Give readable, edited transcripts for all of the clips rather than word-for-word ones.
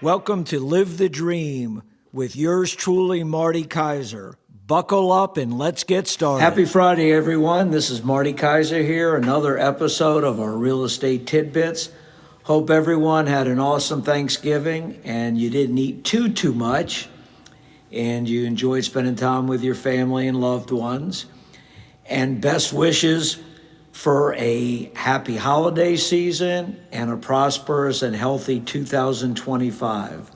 Welcome to Live the Dream with yours truly, Marty Kaiser. Buckle up and let's get started. Happy Friday, everyone. This is Marty Kaiser here, another episode of our Real Estate TidBits. Hope everyone had an awesome Thanksgiving and you didn't eat too much and you enjoyed spending time with your family and loved ones. And best wishes for a happy holiday season and a prosperous and healthy 2025.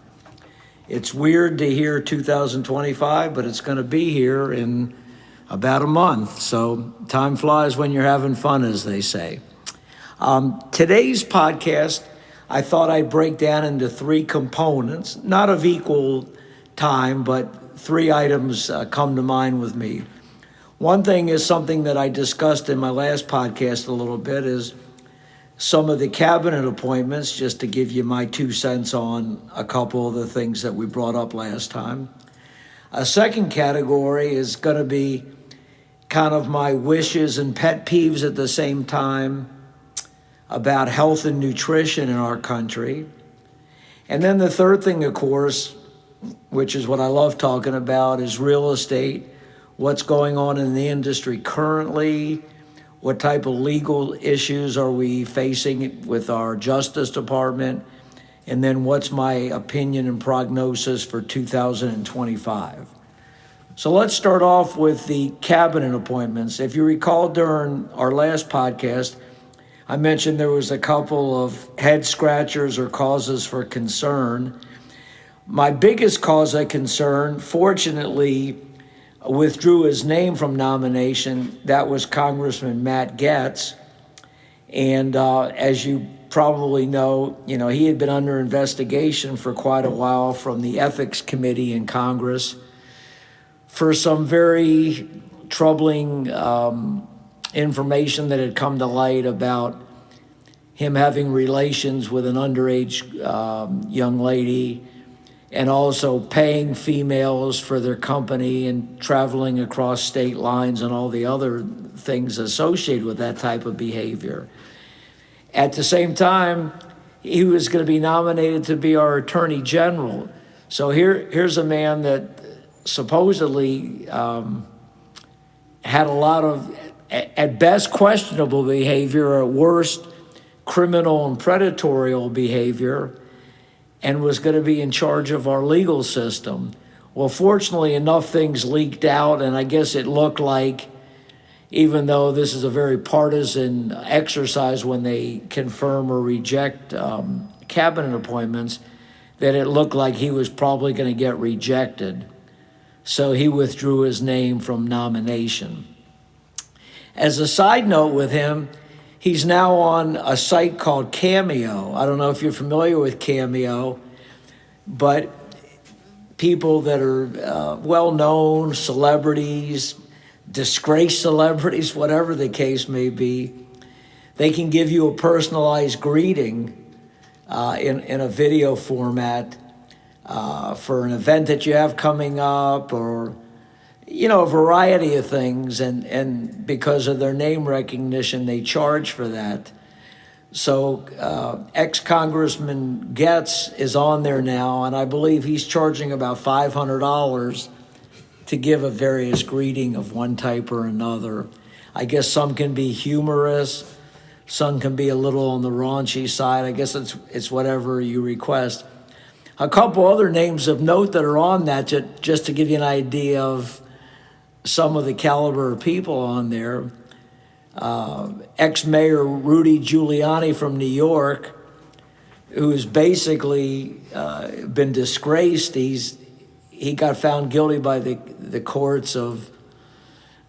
It's weird to hear 2025, but it's going to be here in about a month. So time flies when you're having fun, as they say. Today's podcast, I thought I'd break down into three components, not of equal time, but three items come to mind with me. One thing is something that I discussed in my last podcast a little bit is some of the cabinet appointments, just to give you my 2 cents on a couple of the things that we brought up last time. A second category is going to be kind of my wishes and pet peeves at the same time about health and nutrition in our country. And then the third thing, of course, which is what I love talking about, is real estate. What's going on in the industry currently? What type of legal issues are we facing with our Justice Department? And then what's my opinion and prognosis for 2025? So let's start off with the cabinet appointments. If you recall during our last podcast, I mentioned there was a couple of head scratchers or causes for concern. My biggest cause of concern, fortunately, withdrew his name from nomination. That was Congressman Matt Gaetz. And as you probably know, he had been under investigation for quite a while from the Ethics Committee in Congress for some very troubling information that had come to light about him having relations with an underage young lady, and also paying females for their company and traveling across state lines and all the other things associated with that type of behavior. At the same time, he was going to be nominated to be our Attorney General. So here's a man that supposedly had a lot of, at best, questionable behavior, or at worst, criminal and predatory behavior, and was going to be in charge of our legal system. Well, fortunately, enough things leaked out, and I guess it looked like, even though this is a very partisan exercise when they confirm or reject cabinet appointments, that it looked like he was probably going to get rejected. So he withdrew his name from nomination. As a side note with him, he's now on a site called Cameo. I don't know if you're familiar with Cameo, but people that are well-known, celebrities, disgraced celebrities, whatever the case may be, they can give you a personalized greeting in a video format for an event that you have coming up, or a variety of things, and because of their name recognition, they charge for that. So ex-Congressman Gaetz is on there now, and I believe he's charging about $500 to give a various greeting of one type or another. I guess some can be humorous, some can be a little on the raunchy side. I guess it's whatever you request. A couple other names of note that are on that, just to give you an idea of some of the caliber of people on there. Ex-Mayor Rudy Giuliani from New York, who's basically been disgraced. He got found guilty by the courts of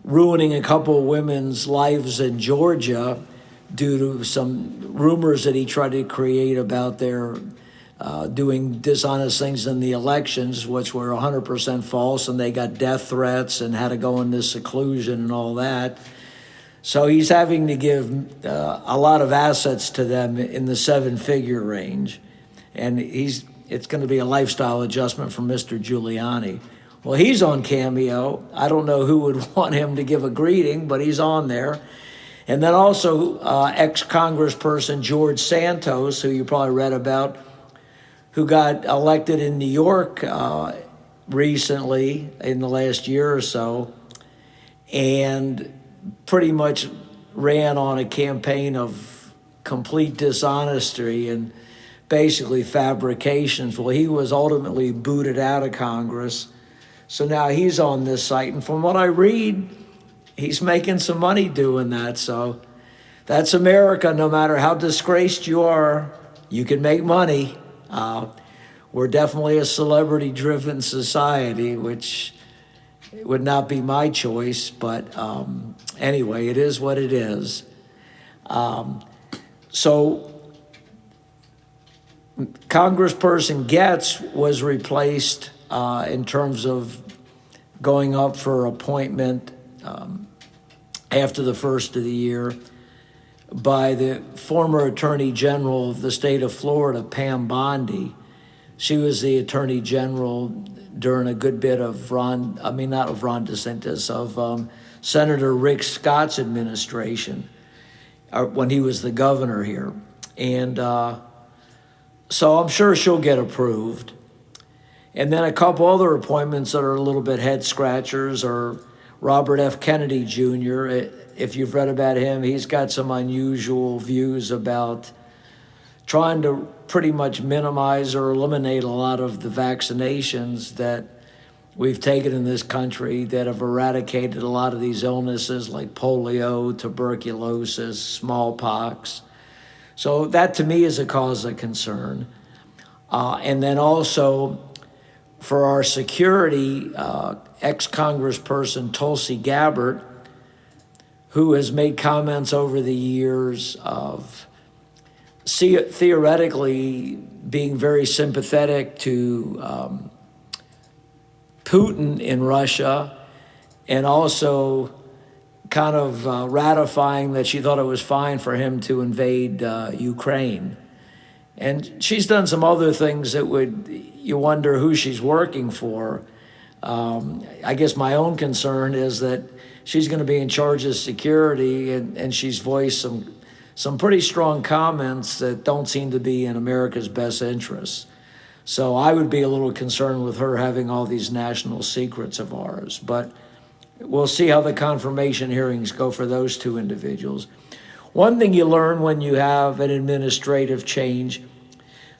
ruining a couple of women's lives in Georgia due to some rumors that he tried to create about their doing dishonest things in the elections, which were 100% false, and they got death threats and had to go into seclusion and all that. So he's having to give a lot of assets to them in the 7-figure range, and it's going to be a lifestyle adjustment for Mr. Giuliani. Well, he's on Cameo. I don't know who would want him to give a greeting, but he's on there. And then also ex-Congressperson George Santos, who you probably read about, who got elected in New York recently in the last year or so, and pretty much ran on a campaign of complete dishonesty and basically fabrications. Well, he was ultimately booted out of Congress. So now he's on this site. And from what I read, he's making some money doing that. So that's America. No matter how disgraced you are, you can make money. We're definitely a celebrity-driven society, which would not be my choice. But anyway, it is what it is. So Congressperson Getz was replaced in terms of going up for appointment after the first of the year by the former Attorney General of the state of Florida, Pam Bondi. She was the Attorney General during a good bit of Senator Rick Scott's administration when he was the governor here. And so I'm sure she'll get approved. And then a couple other appointments that are a little bit head scratchers are Robert F. Kennedy Jr. If you've read about him, he's got some unusual views about trying to pretty much minimize or eliminate a lot of the vaccinations that we've taken in this country that have eradicated a lot of these illnesses like polio, tuberculosis, smallpox. So that to me is a cause of concern. And then also for our security, ex-Congressperson Tulsi Gabbard, who has made comments over the years of theoretically being very sympathetic to Putin in Russia, and also kind of ratifying that she thought it was fine for him to invade Ukraine. And she's done some other things that you wonder who she's working for. I guess my own concern is that she's going to be in charge of security, and she's voiced some pretty strong comments that don't seem to be in America's best interests. So I would be a little concerned with her having all these national secrets of ours. But we'll see how the confirmation hearings go for those two individuals. One thing you learn when you have an administrative change,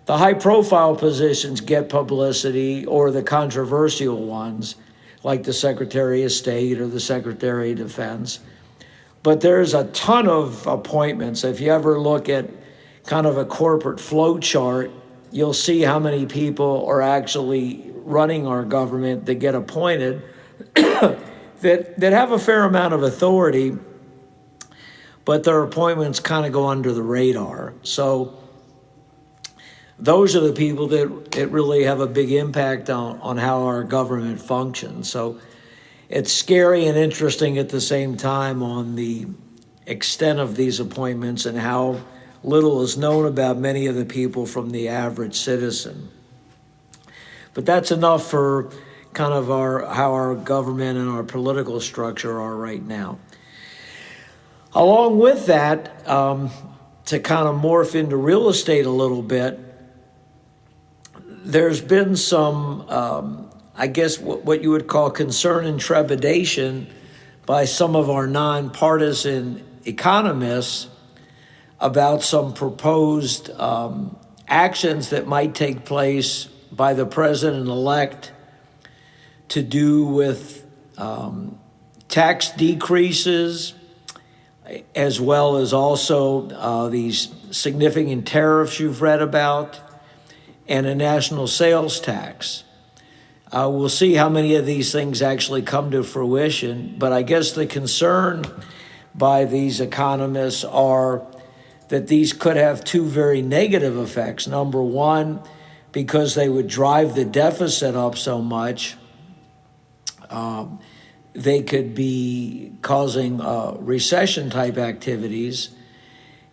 the high-profile positions get publicity, or the controversial ones, like the Secretary of State or the Secretary of Defense. But there's a ton of appointments. If you ever look at kind of a corporate flow chart, you'll see how many people are actually running our government that get appointed that have a fair amount of authority, but their appointments kind of go under the radar. So those are the people that really have a big impact on how our government functions. So it's scary and interesting at the same time on the extent of these appointments and how little is known about many of the people from the average citizen. But that's enough for kind of how our government and our political structure are right now. Along with that, to kind of morph into real estate a little bit, there's been some, I guess, what you would call concern and trepidation by some of our nonpartisan economists about some proposed actions that might take place by the president-elect to do with tax decreases, as well as also these significant tariffs you've read about, and a national sales tax. We'll see how many of these things actually come to fruition, but I guess the concern by these economists are that these could have two very negative effects. Number one, because they would drive the deficit up so much, they could be causing recession-type activities.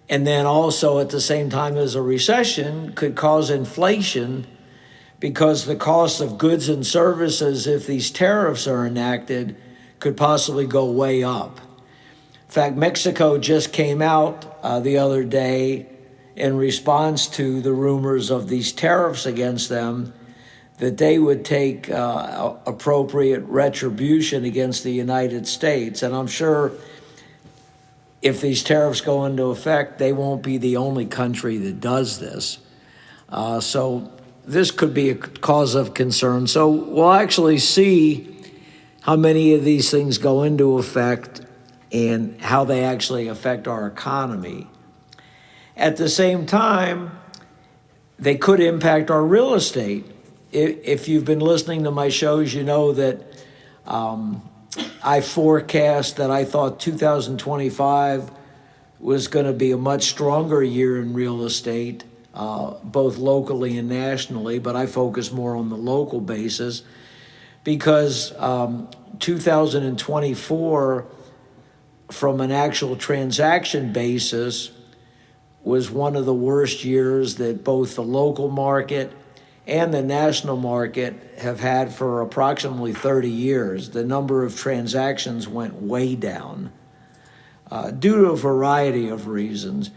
And then also at the same time as a recession could cause inflation, because the cost of goods and services, if these tariffs are enacted, could possibly go way up. In fact, Mexico just came out the other day in response to the rumors of these tariffs against them, that they would take appropriate retribution against the United States. And I'm sure if these tariffs go into effect, they won't be the only country that does this. So this could be a cause of concern. So we'll actually see how many of these things go into effect and how they actually affect our economy. At the same time, they could impact our real estate. If you've been listening to my shows, you know that I forecast that I thought 2025 was going to be a much stronger year in real estate, both locally and nationally, but I focus more on the local basis because 2024, from an actual transaction basis, was one of the worst years that both the local market and the national market have had for approximately 30 years. The number of transactions went way down due to a variety of reasons.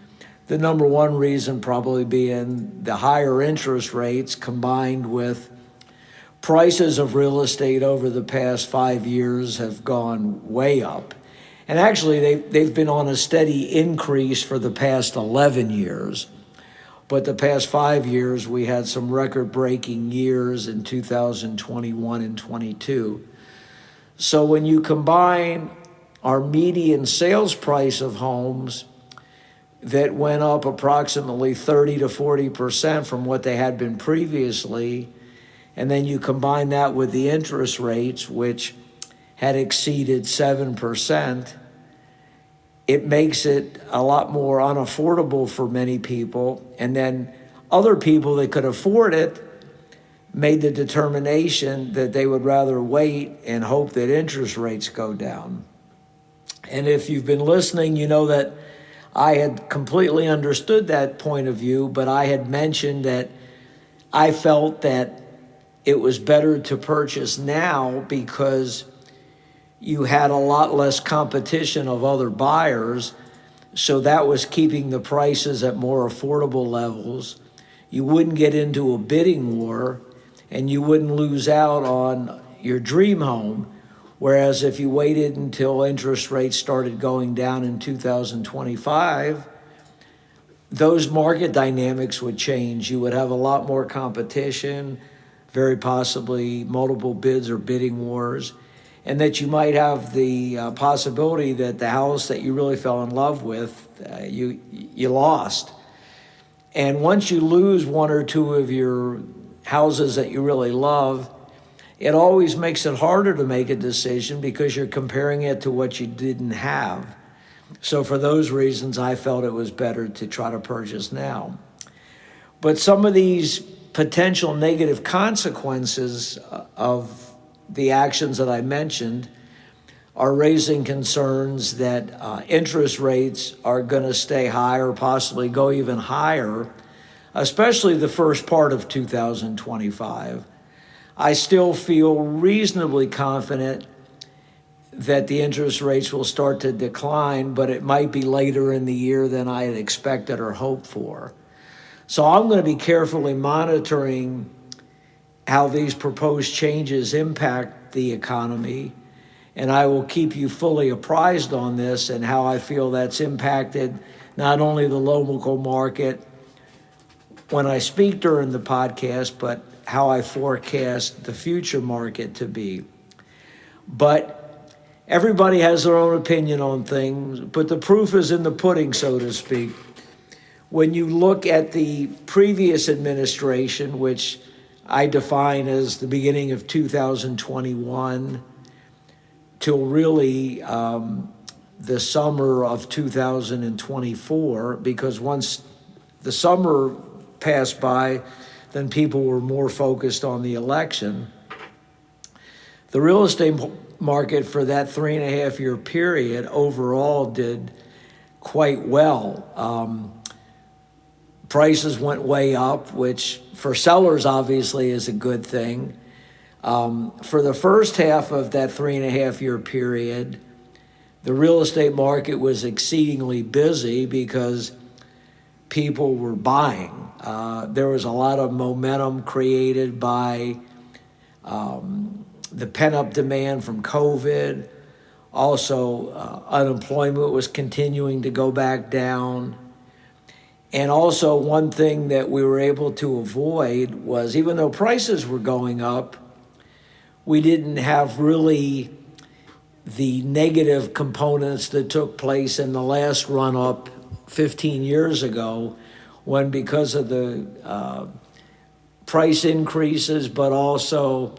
The number one reason probably being the higher interest rates combined with prices of real estate over the past 5 years have gone way up. And actually, they've been on a steady increase for the past 11 years. But the past 5 years, we had some record-breaking years in 2021 and 22. So when you combine our median sales price of homes that went up approximately 30 to 40% from what they had been previously, and then you combine that with the interest rates, which had exceeded 7%, it makes it a lot more unaffordable for many people. And then other people that could afford it made the determination that they would rather wait and hope that interest rates go down. And if you've been listening, you know that I had completely understood that point of view, but I had mentioned that I felt that it was better to purchase now because you had a lot less competition of other buyers, so that was keeping the prices at more affordable levels. You wouldn't get into a bidding war, and you wouldn't lose out on your dream home, whereas if you waited until interest rates started going down in 2025, those market dynamics would change. You would have a lot more competition, very possibly multiple bids or bidding wars, and that you might have the possibility that the house that you really fell in love with, you lost. And once you lose one or two of your houses that you really love, it always makes it harder to make a decision because you're comparing it to what you didn't have. So for those reasons, I felt it was better to try to purchase now. But some of these potential negative consequences of the actions that I mentioned are raising concerns that interest rates are going to stay high or possibly go even higher, especially the first part of 2025. I still feel reasonably confident that the interest rates will start to decline, but it might be later in the year than I had expected or hoped for. So I'm going to be carefully monitoring how these proposed changes impact the economy, and I will keep you fully apprised on this and how I feel that's impacted not only the local market when I speak during the podcast, but how I forecast the future market to be. But everybody has their own opinion on things, but the proof is in the pudding, so to speak. When you look at the previous administration, which I define as the beginning of 2021 till really the summer of 2024, because once the summer passed by, then people were more focused on the election. The real estate market for that 3.5 year period overall did quite well. Prices went way up, which for sellers obviously is a good thing. For the first half of that 3.5 year period, the real estate market was exceedingly busy because people were buying. There was a lot of momentum created by the pent-up demand from COVID. Also, unemployment was continuing to go back down. And also, one thing that we were able to avoid was, even though prices were going up, we didn't have really the negative components that took place in the last run-up 15 years ago, when, because of the price increases, but also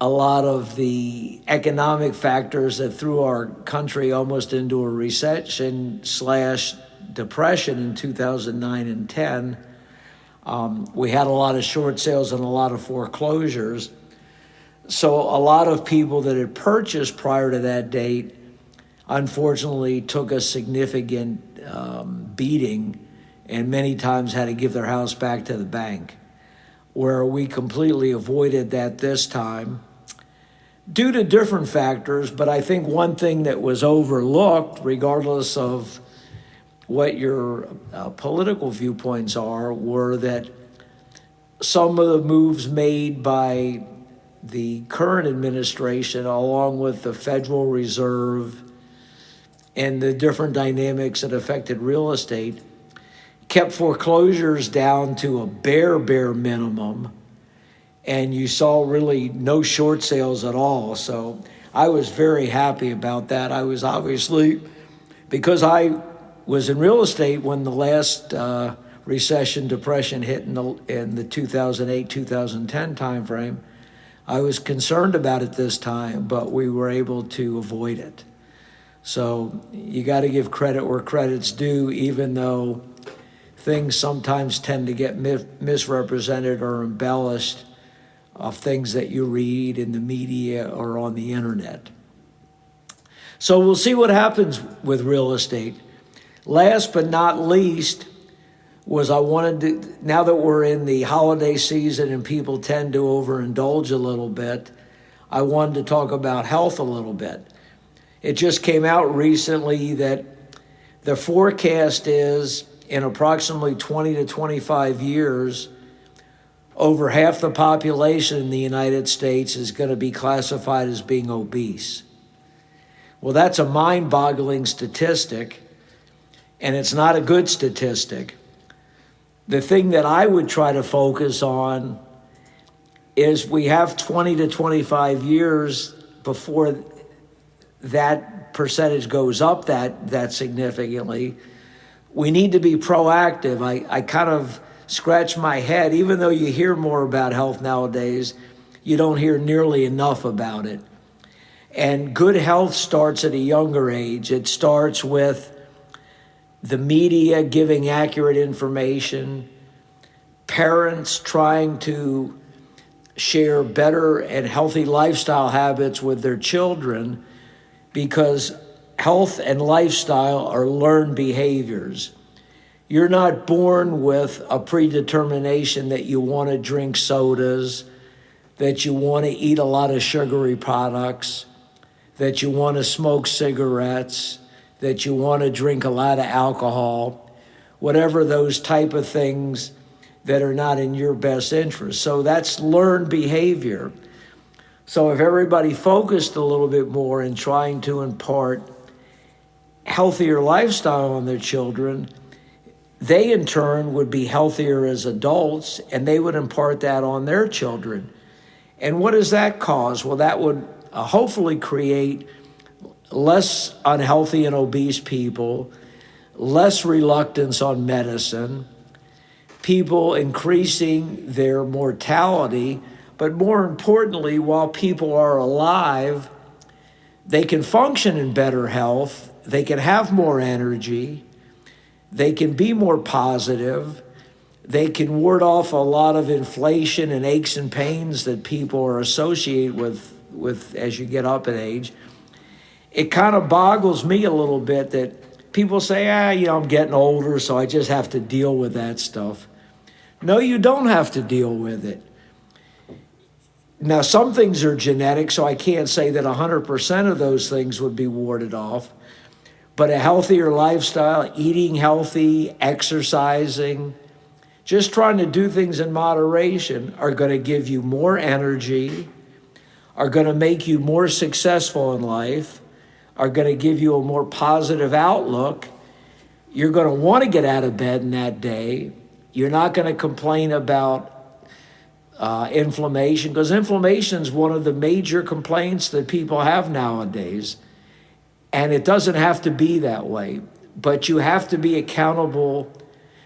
a lot of the economic factors that threw our country almost into a recession / depression in 2009 and 10. We had a lot of short sales and a lot of foreclosures. So a lot of people that had purchased prior to that date, unfortunately, took a significant beating and many times had to give their house back to the bank, where we completely avoided that this time due to different factors. But I think one thing that was overlooked, regardless of what your political viewpoints are, were that some of the moves made by the current administration, along with the Federal Reserve and the different dynamics that affected real estate, kept foreclosures down to a bare minimum, and you saw really no short sales at all. So I was very happy about that. I was obviously, because I was in real estate when the last recession, depression hit in the 2008-2010 timeframe, I was concerned about it this time, but we were able to avoid it. So you got to give credit where credit's due, even though things sometimes tend to get misrepresented or embellished of things that you read in the media or on the internet. So we'll see what happens with real estate. Last but not least was, I wanted to, now that we're in the holiday season and people tend to overindulge a little bit, I wanted to talk about health a little bit. It just came out recently that the forecast is, in approximately 20 to 25 years, over half the population in the United States is going to be classified as being obese. Well, that's a mind-boggling statistic, and it's not a good statistic. The thing that I would try to focus on is we have 20 to 25 years before that percentage goes up that significantly. We need to be proactive. I kind of scratch my head. Even though you hear more about health nowadays, you don't hear nearly enough about it. And good health starts at a younger age. It starts with the media giving accurate information, parents trying to share better and healthy lifestyle habits with their children, because health and lifestyle are learned behaviors. You're not born with a predetermination that you want to drink sodas, that you want to eat a lot of sugary products, that you want to smoke cigarettes, that you want to drink a lot of alcohol, whatever those type of things that are not in your best interest. So that's learned behavior. So if everybody focused a little bit more in trying to impart healthier lifestyle on their children, they in turn would be healthier as adults, and they would impart that on their children. And what does that cause? Well, that would hopefully create less unhealthy and obese people, less reluctance on medicine, people increasing their mortality. But more importantly, while people are alive, they can function in better health, they can have more energy, they can be more positive, they can ward off a lot of inflation and aches and pains that people are associated with as you get up in age. It kind of boggles me a little bit that people say, I'm getting older, so I just have to deal with that stuff. No, you don't have to deal with it. Now, some things are genetic, so I can't say that 100% of those things would be warded off. But a healthier lifestyle, eating healthy, exercising, just trying to do things in moderation are going to give you more energy, are going to make you more successful in life, are going to give you a more positive outlook. You're going to want to get out of bed in that day. You're not going to complain about inflammation, because inflammation is one of the major complaints that people have nowadays. And it doesn't have to be that way, but you have to be accountable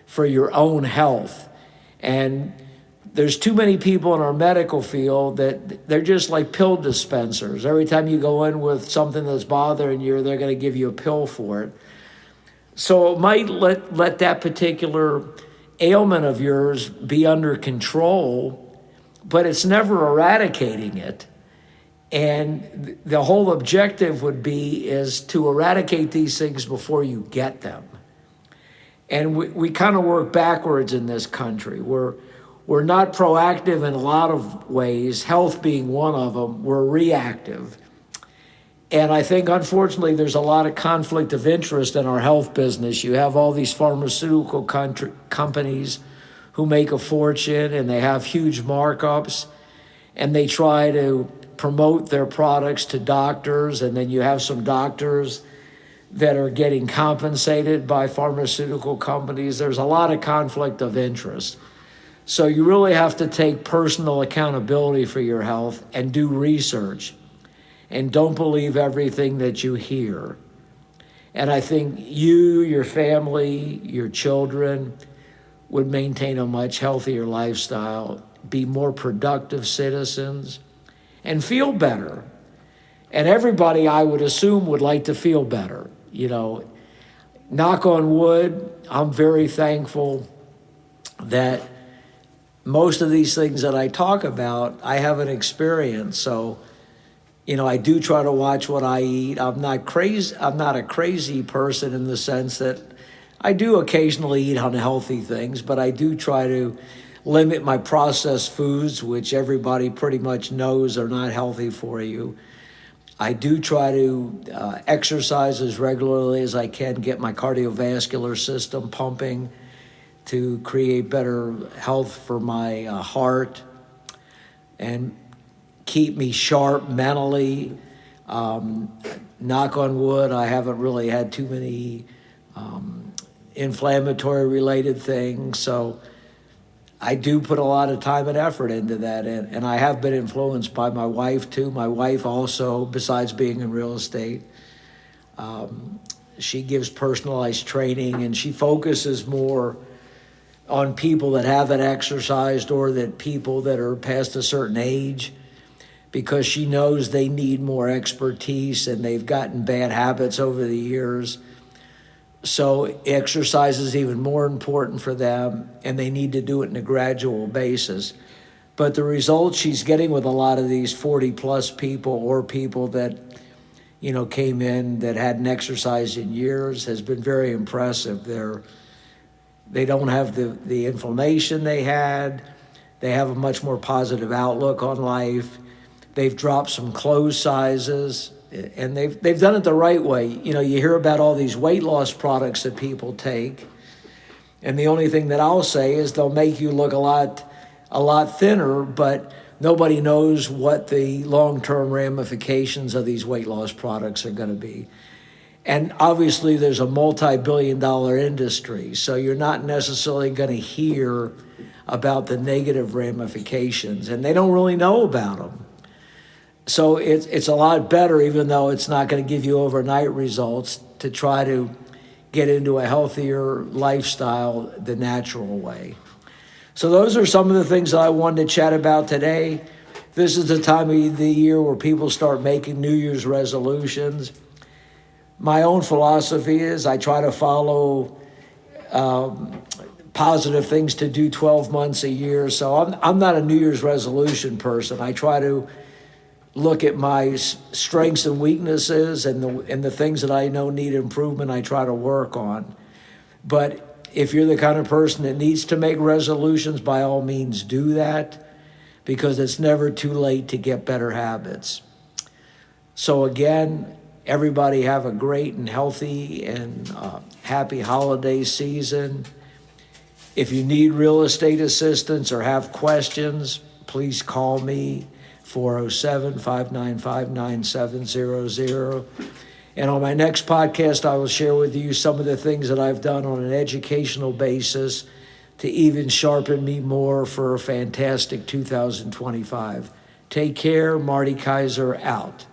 for your own health. And there's too many people in our medical field that they're just like pill dispensers. Every time you go in with something that's bothering you, they're going to give you a pill for it. So it might let that particular ailment of yours be under control, but it's never eradicating it. And the whole objective would be is to eradicate these things before you get them. And we kind of work backwards in this country. We're not proactive in a lot of ways, health being one of them. We're reactive. And I think, unfortunately, there's a lot of conflict of interest in our health business. You have all these pharmaceutical companies who make a fortune, and they have huge markups, and they try to promote their products to doctors, and then you have some doctors that are getting compensated by pharmaceutical companies. There's a lot of conflict of interest. So you really have to take personal accountability for your health and do research. And don't believe everything that you hear. And I think you, your family, your children would maintain a much healthier lifestyle, be more productive citizens, and feel better. And everybody, I would assume, would like to feel better. You know, knock on wood, I'm very thankful that most of these things that I talk about, I haven't experienced. So, you know, I do try to watch what I eat. I'm not a crazy person in the sense that I do occasionally eat unhealthy things, but I do try to limit my processed foods, which everybody pretty much knows are not healthy for you. I do try to exercise as regularly as I can, get my cardiovascular system pumping to create better health for my heart and keep me sharp mentally. Knock on wood, I haven't really had too many inflammatory related things. So I do put a lot of time and effort into that. And I have been influenced by my wife too. My wife also, besides being in real estate, she gives personalized training, and she focuses more on people that haven't exercised or that people that are past a certain age, because she knows they need more expertise and they've gotten bad habits over the years. So exercise is even more important for them, and they need to do it in a gradual basis. But the results she's getting with a lot of these 40-plus people or people that, you know, came in that hadn't exercised in years has been very impressive. They don't have the inflammation they had. They have a much more positive outlook on life. They've dropped some clothes sizes, and they've done it the right way. You know, you hear about all these weight loss products that people take, and the only thing that I'll say is they'll make you look a lot thinner, but nobody knows what the long-term ramifications of these weight loss products are going to be. And obviously there's a multi-billion-dollar industry, so you're not necessarily going to hear about the negative ramifications, and they don't really know about them. So it's a lot better, even though it's not going to give you overnight results, to try to get into a healthier lifestyle the natural way. So those are some of the things that I wanted to chat about today. This is the time of the year where people start making New Year's resolutions. My own philosophy is I try to follow positive things to do 12 months a year. So I'm not a New Year's resolution person. I try to look at my strengths and weaknesses and the things that I know need improvement, I try to work on. But if you're the kind of person that needs to make resolutions, by all means do that, because it's never too late to get better habits. So again, Everybody have a great and healthy and happy holiday season. If you need real estate assistance or have questions, please call me, 407-595-9700. And on my next podcast, I will share with you some of the things that I've done on an educational basis to even sharpen me more for a fantastic 2025. Take care. Marty Kaiser out.